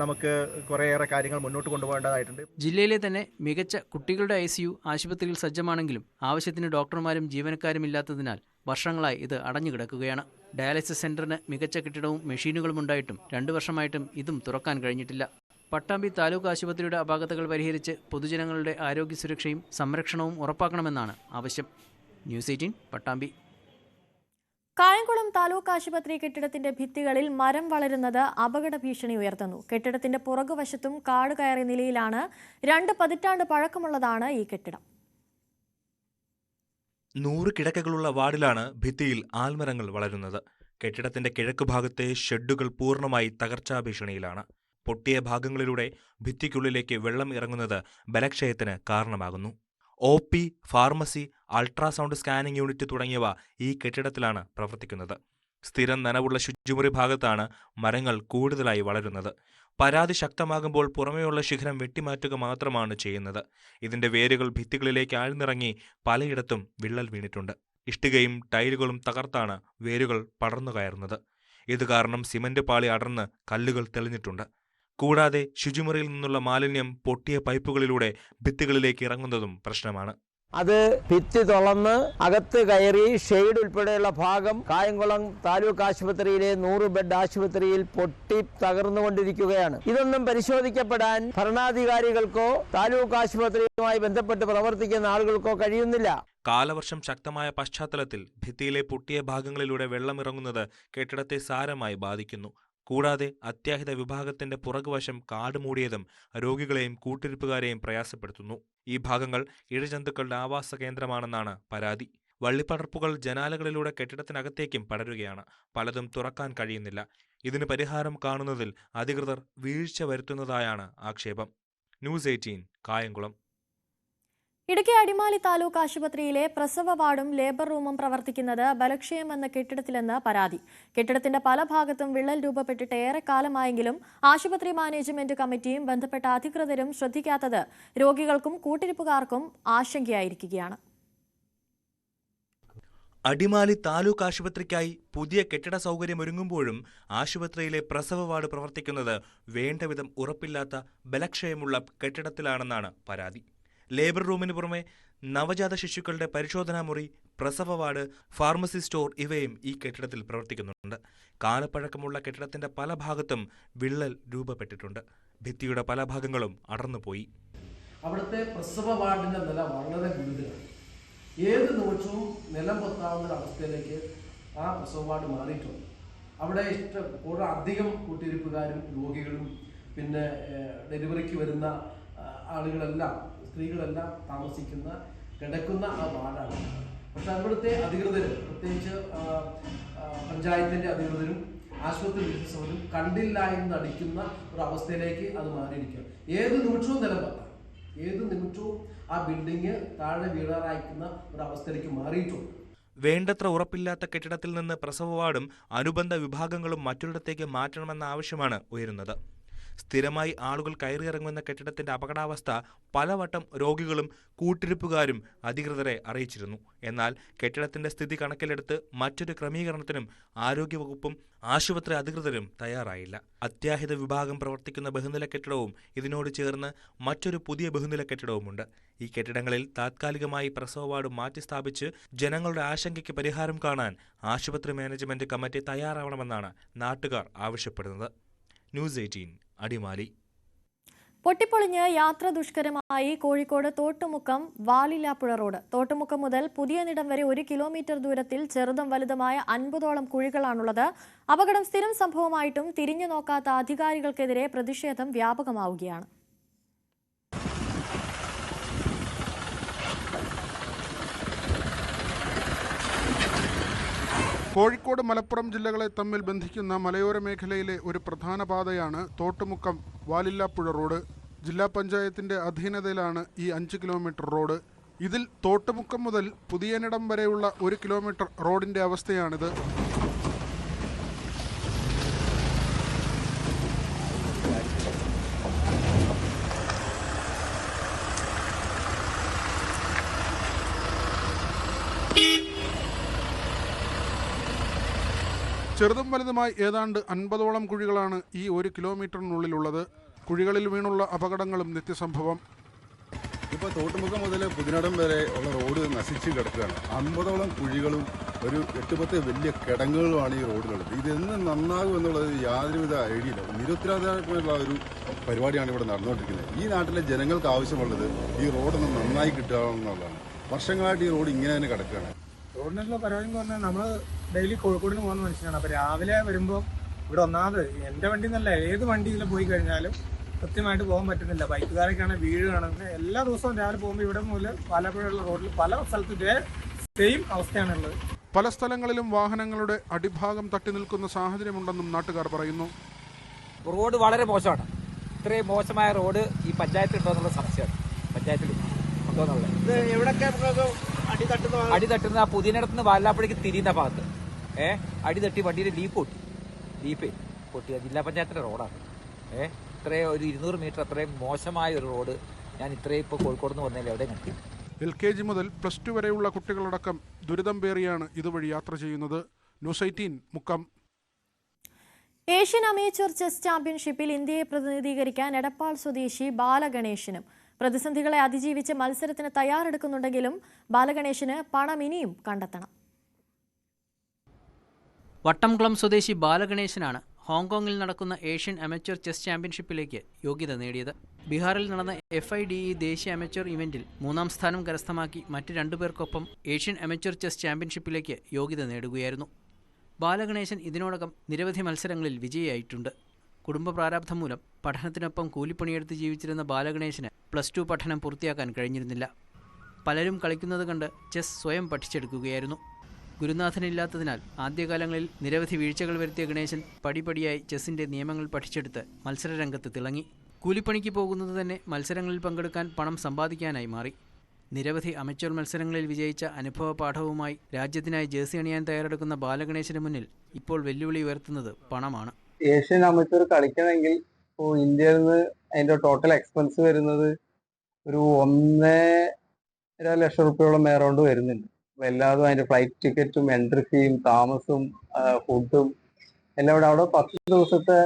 നമുക്ക് കുറേയേറെ കാര്യങ്ങൾ മുന്നോട്ട് കൊണ്ടുപോകേണ്ടതായിട്ടുണ്ട്. ജില്ലയിലെ തന്നെ മികച്ച കുട്ടികളുടെ ICU ആശുപത്രിയിൽ സജ്ജമാണെങ്കിലും ആവശ്യത്തിന് ഡോക്ടർമാരും ജീവനക്കാരും ഇല്ലാത്തതിനാൽ വർഷങ്ങളായി ഇത് അടഞ്ഞുകിടക്കുകയാണ്. ഡയാലിസിസ് സെന്ററിന് മികച്ച കെട്ടിടവും മെഷീനുകളും ഉണ്ടായിട്ടും 2 വർഷമായിട്ടും ഇതും തുറക്കാൻ കഴിഞ്ഞിട്ടില്ല. പട്ടാമ്പി താലൂക്ക് ആശുപത്രിയുടെ അപാകതകൾ പരിഹരിച്ച് പൊതുജനങ്ങളുടെ ആരോഗ്യ സുരക്ഷയും സംരക്ഷണവും ഉറപ്പാക്കണമെന്നാണ് ആവശ്യം. ന്യൂസ് 18 പട്ടാമ്പി. കായംകുളം താലൂക്ക് ആശുപത്രി കെട്ടിടത്തിന്റെ ഭിത്തികളിൽ മരം വളരുന്നത് അപകട ഭീഷണി ഉയർത്തുന്നു. കെട്ടിടത്തിന്റെ പുറകുവശത്തും കാട് കയറിയ നിലയിലാണ്. 2 പതിറ്റാണ്ട് പഴക്കമുള്ളതാണ് ഈ കെട്ടിടം. 100 കിടക്കകളുള്ള വാർഡിലാണ് ഭിത്തിയിൽ ആൽമരങ്ങൾ വളരുന്നത്. കെട്ടിടത്തിന്റെ കിഴക്കുഭാഗത്തെ ഷെഡുകൾ പൂർണ്ണമായി തകർച്ചാ ഭീഷണിയിലാണ്. പൊട്ടിയ ഭാഗങ്ങളിലൂടെ ഭിത്തിക്കുള്ളിലേക്ക് വെള്ളം ഇറങ്ങുന്നത് ബലക്ഷയത്തിന് കാരണമാകുന്നു. OP, pharmacy, ultrasound scanning unit തുടങ്ങിയവ ഈ കെട്ടിടത്തിലാണ് പ്രവർത്തിക്കുന്നത്. സ്ഥിരം നനവുള്ള ശുചിമുറി ഭാഗത്താണ് മരങ്ങൾ കൂടുതലായി വളരുന്നത്. പരാതി ശക്തമാകുമ്പോൾ പുറമേയുള്ള ശിഖരം വെട്ടിമാറ്റുക മാത്രമാണ് ചെയ്യുന്നത്. ഇതിന്റെ വേരുകൾ ഭിത്തികളിലേക്ക് ആഴ്ന്നിറങ്ങി പലയിടത്തും വിള്ളൽ വീണിട്ടുണ്ട്. ഇഷ്ടികയും ടൈലുകളും തകർത്താണ് വേരുകൾ പടർന്നു കയറുന്നത്. ഇത് കാരണം സിമന്റ് പാളി അടർന്ന് കല്ലുകൾ തെളിഞ്ഞിട്ടുണ്ട്. കൂടാതെ ശുചിമുറിയിൽ നിന്നുള്ള മാലിന്യം പൊട്ടിയ പൈപ്പുകളിലൂടെ ഭിത്തികളിലേക്ക് ഇറങ്ങുന്നതും പ്രശ്നമാണ്. അത് ഭിത്തി തുളന്ന് അകത്ത് കയറി ഷെയ്ഡ് ഉൾപ്പെടെയുള്ള ഭാഗം കായംകുളം താലൂക്ക് ആശുപത്രിയിലെ 100 ബെഡ് ആശുപത്രിയിൽ പൊട്ടി തകർന്നുകൊണ്ടിരിക്കുകയാണ്. ഇതൊന്നും പരിശോധിക്കപ്പെടാൻ ഭരണാധികാരികൾക്കോ താലൂക്ക് ആശുപത്രിയുമായി ബന്ധപ്പെട്ട് പ്രവർത്തിക്കുന്ന ആളുകൾക്കോ കഴിയുന്നില്ല. കാലവർഷം ശക്തമായ പശ്ചാത്തലത്തിൽ ഭിത്തിയിലെ പൊട്ടിയ ഭാഗങ്ങളിലൂടെ വെള്ളമിറങ്ങുന്നത് കെട്ടിടത്തെ സാരമായി ബാധിക്കുന്നു. കൂടാതെ അത്യാഹിത വിഭാഗത്തിന്റെ പുറകുവശം കാട് മൂടിയതും രോഗികളെയും കൂട്ടിരിപ്പുകാരെയും പ്രയാസപ്പെടുത്തുന്നു. ഈ ഭാഗങ്ങൾ ഇഴജന്തുക്കളുടെ ആവാസ കേന്ദ്രമാണെന്നാണ് പരാതി. വള്ളിപ്പടർപ്പുകൾ ജനാലകളിലൂടെ കെട്ടിടത്തിനകത്തേക്കും പടരുകയാണ്. പലതും തുറക്കാൻ കഴിയുന്നില്ല. ഇതിന് പരിഹാരം കാണുന്നതിൽ അധികൃതർ വീഴ്ച വരുത്തുന്നതായാണ് ആക്ഷേപം. ന്യൂസ് 18 കായംകുളം. ഇടുക്കി അടിമാലി താലൂക്ക് ആശുപത്രിയിലെ പ്രസവ വാർഡും ലേബർ റൂമും പ്രവർത്തിക്കുന്നത് ബലക്ഷയം എന്ന കെട്ടിടത്തിലെന്ന് പരാതി. കെട്ടിടത്തിന്റെ പല ഭാഗത്തും വിള്ളൽ രൂപപ്പെട്ടിട്ട് ഏറെക്കാലമായെങ്കിലും ആശുപത്രി മാനേജ്മെന്റ് കമ്മിറ്റിയും ബന്ധപ്പെട്ട അധികൃതരും ശ്രദ്ധിക്കാത്തത് രോഗികൾക്കും കൂട്ടിരിപ്പുകാർക്കും ആശങ്കയായിരിക്കുകയാണ്. അടിമാലി താലൂക്ക് ആശുപത്രിക്കായി പുതിയ കെട്ടിട സൗകര്യമൊരുങ്ങുമ്പോഴും ആശുപത്രിയിലെ പ്രസവ വാർഡ് പ്രവർത്തിക്കുന്നത് വേണ്ടവിധം ഉറപ്പില്ലാത്ത ബലക്ഷയമുള്ള കെട്ടിടത്തിലാണെന്നാണ് പരാതി. ലേബർ റൂമിന് പുറമെ നവജാത ശിശുക്കളുടെ പരിശോധനാ മുറി, പ്രസവ വാർഡ്, ഫാർമസി സ്റ്റോർ ഇവയും ഈ കെട്ടിടത്തിൽ പ്രവർത്തിക്കുന്നുണ്ട്. കാലപ്പഴക്കമുള്ള കെട്ടിടത്തിന്റെ പല ഭാഗത്തും വിള്ളൽ രൂപപ്പെട്ടിട്ടുണ്ട്. ഭിത്തിയുടെ പല ഭാഗങ്ങളും അടർന്നുപോയി. അവിടുത്തെ പ്രസവ വാർഡിന്റെ നില വളരെ ഗുരുതരമാണ്. ഏത് നിമിഷവും നിലം പൊത്താവുന്ന അവസ്ഥയിലേക്ക് ആ പ്രസവ വാർഡ് മാറിയിട്ടുണ്ട്. അവിടെ കൂടുതൽ അധികം കൂട്ടിരിപ്പുകാരും രോഗികളും പിന്നെ ഡെലിവറിക്ക് വരുന്ന ആളുകളെല്ലാം, സ്ത്രീകളെല്ലാം താമസിക്കുന്ന കിടക്കുന്ന ആ വാർഡാണ്. പക്ഷെ അവിടുത്തെ അധികൃതർ, പ്രത്യേകിച്ച് പഞ്ചായത്തിൻ്റെ അധികൃതരും ആശുപത്രി ഉദ്യോഗസ്ഥരും കണ്ടില്ല എന്ന് നടിക്കുന്ന ഒരു അവസ്ഥയിലേക്ക് അത് മാറിയിരിക്കുക. ഏത് നിമിഷവും നിലം പൊത്താം, ഏത് നിമിഷവും ആ ബിൽഡിങ് താഴെ വീഴാറായിക്കുന്ന ഒരു അവസ്ഥയിലേക്ക് മാറിയിട്ടുണ്ട്. വേണ്ടത്ര ഉറപ്പില്ലാത്ത കെട്ടിടത്തിൽ നിന്ന് പ്രസവ വാർഡും അനുബന്ധ വിഭാഗങ്ങളും മറ്റൊരിടത്തേക്ക് മാറ്റണമെന്ന ആവശ്യമാണ് ഉയരുന്നത്. സ്ഥിരമായി ആളുകൾ കയറിയിറങ്ങുന്ന കെട്ടിടത്തിന്റെ അപകടാവസ്ഥ പലവട്ടം രോഗികളും കൂട്ടിരിപ്പുകാരും അധികൃതരെ അറിയിച്ചിരുന്നു. എന്നാൽ കെട്ടിടത്തിന്റെ സ്ഥിതി കണക്കിലെടുത്ത് മറ്റൊരു ക്രമീകരണത്തിനും ആരോഗ്യവകുപ്പും ആശുപത്രി അധികൃതരും തയ്യാറായില്ല. അത്യാഹിത വിഭാഗം പ്രവർത്തിക്കുന്ന ബഹുനില കെട്ടിടവും ഇതിനോട് ചേർന്ന് മറ്റൊരു പുതിയ ബഹുനില കെട്ടിടവുമുണ്ട്. ഈ കെട്ടിടങ്ങളിൽ താത്കാലികമായി പ്രസവ വാർഡ് മാറ്റി സ്ഥാപിച്ച് ജനങ്ങളുടെ ആശങ്കയ്ക്ക് പരിഹാരം കാണാൻ ആശുപത്രി മാനേജ്മെന്റ് കമ്മിറ്റി തയ്യാറാവണമെന്നാണ് നാട്ടുകാർ ആവശ്യപ്പെടുന്നത്. ന്യൂസ് 18 അടിമാലി. പൊട്ടിപ്പൊളിഞ്ഞ് യാത്ര ദുഷ്കരമായി കോഴിക്കോട് തോട്ടുമുക്കം വാലില്ലാപ്പുഴ റോഡ്. തോട്ടുമുക്കം മുതൽ പുതിയനിടം വരെ 1 കിലോമീറ്റർ ദൂരത്തിൽ ചെറുതും വലുതുമായ 50ഓളം കുഴികളാണുള്ളത്. അപകടം സ്ഥിരം സംഭവമായിട്ടും തിരിഞ്ഞു നോക്കാത്ത അധികാരികൾക്കെതിരെ പ്രതിഷേധം വ്യാപകമാവുകയാണ്. കോഴിക്കോട് മലപ്പുറം ജില്ലകളെ തമ്മിൽ ബന്ധിക്കുന്ന മലയോര മേഖലയിലെ ഒരു പ്രധാന പാതയാണ് തോട്ടുമുക്കം വാലില്ലാപ്പുഴ റോഡ്. ജില്ലാ പഞ്ചായത്തിന്റെ അധീനതയിലാണ് ഈ 5 കിലോമീറ്റർ റോഡ്. ഇതിൽ തോട്ടുമുക്കം മുതൽ പുതിയനിടം വരെയുള്ള 1 കിലോമീറ്റർ റോഡിന്റെ അവസ്ഥയാണിത്. ചെറുതും വലുതുമായി ഏതാണ്ട് 50ഓളം കുഴികളാണ് ഈ 1 കിലോമീറ്ററിനുള്ളിലുള്ളത്. കുഴികളിൽ വീണുള്ള അപകടങ്ങളും നിത്യസംഭവം. ഇപ്പോൾ തോട്ടുമുക്കം മുതൽ പുതിയനിടം വരെ ഉള്ള റോഡ് നശിച്ച് കിടക്കുകയാണ്. 50ഓളം കുഴികളും ഒരു 8-10 വലിയ കിടങ്ങുകളുമാണ് ഈ റോഡിലുള്ളത്. ഇതെന്ന് നന്നാകും എന്നുള്ളത് യാതൊരുവിധ ഐഡിയ ഇല്ല. നിരുത്തരവാദമായിട്ടുള്ള ഒരു പരിപാടിയാണ് ഇവിടെ നടന്നുകൊണ്ടിരിക്കുന്നത്. ഈ നാട്ടിലെ ജനങ്ങൾക്ക് ആവശ്യമുള്ളത് ഈ റോഡൊന്ന് നന്നായി കിട്ടുക എന്നുള്ളതാണ്. വർഷങ്ങളായിട്ട് ഈ റോഡ് ഇങ്ങനെ തന്നെ കിടക്കുകയാണ്. റോഡിനുള്ള പരിപാടി എന്ന് പറഞ്ഞാൽ നമ്മൾ ഡെയിലി കോഴിക്കോടിന് പോകുന്ന മനുഷ്യനാണ്. അപ്പോൾ രാവിലെ വരുമ്പോൾ ഇവിടെ ഒന്നാമത് എൻ്റെ വണ്ടി എന്നല്ല, ഏത് വണ്ടിയിൽ പോയി കഴിഞ്ഞാലും കൃത്യമായിട്ട് പോകാൻ പറ്റുന്നില്ല. ബൈക്കുകാരൊക്കെയാണ് വീഴുകയാണെങ്കിൽ എല്ലാ ദിവസവും രാവിലെ പോകുമ്പോൾ ഇവിടെ മുതൽ പാലപ്പുഴയുള്ള റോഡിൽ പല സ്ഥലത്തും സെയിം അവസ്ഥയാണുള്ളത്. പല സ്ഥലങ്ങളിലും വാഹനങ്ങളുടെ അടിഭാഗം തട്ടി നിൽക്കുന്ന സാഹചര്യമുണ്ടെന്നും നാട്ടുകാർ പറയുന്നു. റോഡ് വളരെ മോശമാണ്. ഇത്രയും മോശമായ റോഡ് ഈ പഞ്ചായത്തിൽ ഉണ്ടോ എന്നുള്ള സംശയമാണ്. പഞ്ചായത്തിൽ ഉണ്ടോ എന്നുള്ളത് അടി തട്ടുന്ന പുതിയനിടത്തുനിന്ന് വാലാപ്പുഴയ്ക്ക് തിരിയുന്ന ഭാഗത്ത് അടി തട്ടി വണ്ടിയിൽ ലീപ്പ് പൊട്ടി. ജില്ലാ പഞ്ചായത്തിന്റെ റോഡാണ്. ഇത്രയും ഒരു 200 മീറ്റർ അത്രയും മോശമായ ഒരു റോഡ് ഞാൻ ഇത്രയും ഇപ്പോൾ കോഴിക്കോട് നിന്ന് വന്നതിൽ എവിടെ കണ്ടു. LKG മുതൽ +2 വരെയുള്ള കുട്ടികളടക്കം ദുരിതം പേറിയാണ് ഇതുവഴി യാത്ര ചെയ്യുന്നത്. News 18 Mukkam. Asian amateur chess ചാമ്പ്യൻഷിപ്പിൽ ഇന്ത്യയെ പ്രതിനിധീകരിക്കാൻ എടപ്പാൾ സ്വദേശി ബാലഗണേശനും പ്രതിസന്ധികളെ അതിജീവിച്ച് മത്സരത്തിന് തയ്യാറെടുക്കുന്നുണ്ടെങ്കിലും ബാലഗണേശന് പണം ഇനിയും കണ്ടെത്തണം. വട്ടംകുളം സ്വദേശി ബാലഗണേശനാണ് ഹോങ്കോങ്ങിൽ നടക്കുന്ന ഏഷ്യൻ അമേച്ചർ ചെസ് ചാമ്പ്യൻഷിപ്പിലേക്ക് യോഗ്യത നേടിയത്. ബീഹാറിൽ നടന്ന FIDE ദേശീയ അമേച്ചർ ഇവന്റിൽ 3ാം സ്ഥാനം കരസ്ഥമാക്കി മറ്റ് 2 പേർക്കൊപ്പം ഏഷ്യൻ അമേച്ചർ ചെസ് ചാമ്പ്യൻഷിപ്പിലേക്ക് യോഗ്യത നേടുകയായിരുന്നു. ബാലഗണേശൻ ഇതിനോടകം നിരവധി മത്സരങ്ങളിൽ വിജയിയായിട്ടുണ്ട്. കുടുംബ പ്രാരാബ്ധം മൂലം പഠനത്തിനൊപ്പം കൂലിപ്പണിയെടുത്ത് ജീവിച്ചിരുന്ന ബാലഗണേശന് +2 പഠനം പൂർത്തിയാക്കാൻ കഴിഞ്ഞിരുന്നില്ല. പലരും കളിക്കുന്നത് കണ്ട് ചെസ് സ്വയം പഠിച്ചെടുക്കുകയായിരുന്നു. ഗുരുനാഥനില്ലാത്തതിനാൽ ആദ്യകാലങ്ങളിൽ നിരവധി വീഴ്ചകൾ വരുത്തിയ ഗണേശൻ പടിപടിയായി ചെസ്സിന്റെ നിയമങ്ങൾ പഠിച്ചെടുത്ത് മത്സരരംഗത്ത് തിളങ്ങി. കൂലിപ്പണിക്ക് പോകുന്നത് തന്നെ മത്സരങ്ങളിൽ പങ്കെടുക്കാൻ പണം സമ്പാദിക്കാനായി മാറി. നിരവധി അമച്വർ മത്സരങ്ങളിൽ വിജയിച്ച അനുഭവ പാഠവുമായി രാജ്യത്തിനായി ജേഴ്സി അണിയാൻ തയ്യാറെടുക്കുന്ന ബാലഗണേശന് മുന്നിൽ ഇപ്പോൾ വെല്ലുവിളി ഉയർത്തുന്നത് പണമാണ്. ഏഷ്യൻ അമച്വർ കളിക്കണമെങ്കിൽ ഇപ്പോൾ ഇന്ത്യയിൽ നിന്ന് അതിന്റെ ടോട്ടൽ എക്സ്പെൻസ് വരുന്നത് ഒരു 1.5 ലക്ഷം റുപ്യോളം എറൗണ്ട് വരുന്നുണ്ട്. എല്ലാതും അതിന്റെ ഫ്ലൈറ്റ് ടിക്കറ്റും എൻട്രി ഫീയും താമസവും ഫുഡും എല്ലാം കൂടെ അവിടെ 10 ദിവസത്തെ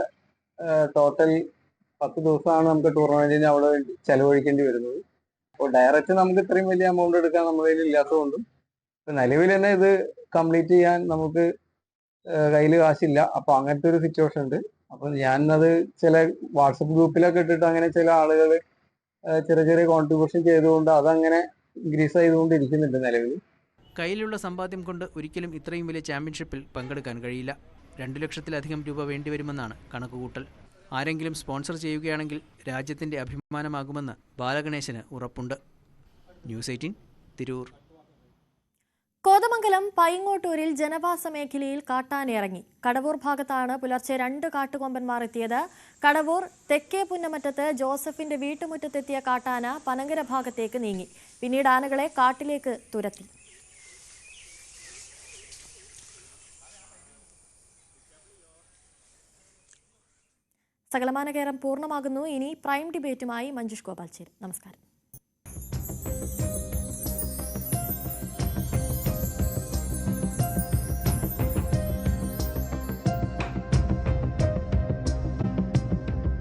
ടോട്ടൽ 10 ദിവസമാണ് നമുക്ക് ടൂർണമെന്റിന് അവിടെ ചെലവഴിക്കേണ്ടി വരുന്നത്. അപ്പോൾ ഡയറക്റ്റ് നമുക്ക് ഇത്രയും വലിയ എമൗണ്ട് എടുക്കാൻ നമ്മുടെ കയ്യിൽ ഇല്ലാത്തതുകൊണ്ടും നിലവിൽ തന്നെ ഇത് കംപ്ലീറ്റ് ചെയ്യാൻ നമുക്ക് കയ്യിൽ കാശില്ല. അപ്പൊ അങ്ങനത്തെ ഒരു സിറ്റുവേഷൻ ഉണ്ട്. അപ്പൊ ഞാനത് ചില വാട്സപ്പ് ഗ്രൂപ്പിലൊക്കെ ഇട്ടിട്ട് അങ്ങനെ ചില ആളുകൾ ചെറിയ ചെറിയ കോൺട്രിബ്യൂഷൻ ചെയ്തുകൊണ്ട് അതങ്ങനെ ഇൻക്രീസ് ചെയ്തുകൊണ്ടിരിക്കുന്നുണ്ട് നിലവിൽ. കയ്യിലുള്ള സമ്പാദ്യം കൊണ്ട് ഒരിക്കലും ഇത്രയും വലിയ ചാമ്പ്യൻഷിപ്പിൽ പങ്കെടുക്കാൻ കഴിയില്ല. 2 ലക്ഷത്തിലധികം രൂപ വേണ്ടിവരുമെന്നാണ് കണക്കുകൂട്ടൽ. ആരെങ്കിലും സ്പോൺസർ ചെയ്യുകയാണെങ്കിൽ രാജ്യത്തിന്റെ അഭിമാനമാകുമെന്ന് ബാലഗണേശന് ഉറപ്പുണ്ട്. ന്യൂസ് 18 തിരൂർ. കോതമംഗലം പൈങ്ങോട്ടൂരിൽ ജനവാസ മേഖലയിൽ കാട്ടാനിറങ്ങി. കടവൂർ ഭാഗത്താണ് പുലർച്ചെ 2 കാട്ടുകൊമ്പന്മാർ എത്തിയത്. കടവൂർ തെക്കേ പുന്നമറ്റത്ത് ജോസഫിന്റെ വീട്ടുമുറ്റത്തെത്തിയ കാട്ടാന പനങ്കര ഭാഗത്തേക്ക് നീങ്ങി. പിന്നീട് ആനകളെ കാട്ടിലേക്ക് തുരത്തി. സകലമാന കേരം പൂർണ്ണമാകുന്നു. ഇനി പ്രൈം ഡിബേറ്റുമായി മഞ്ജുഷ് ഗോപാൽ ചേരും. നമസ്കാരം.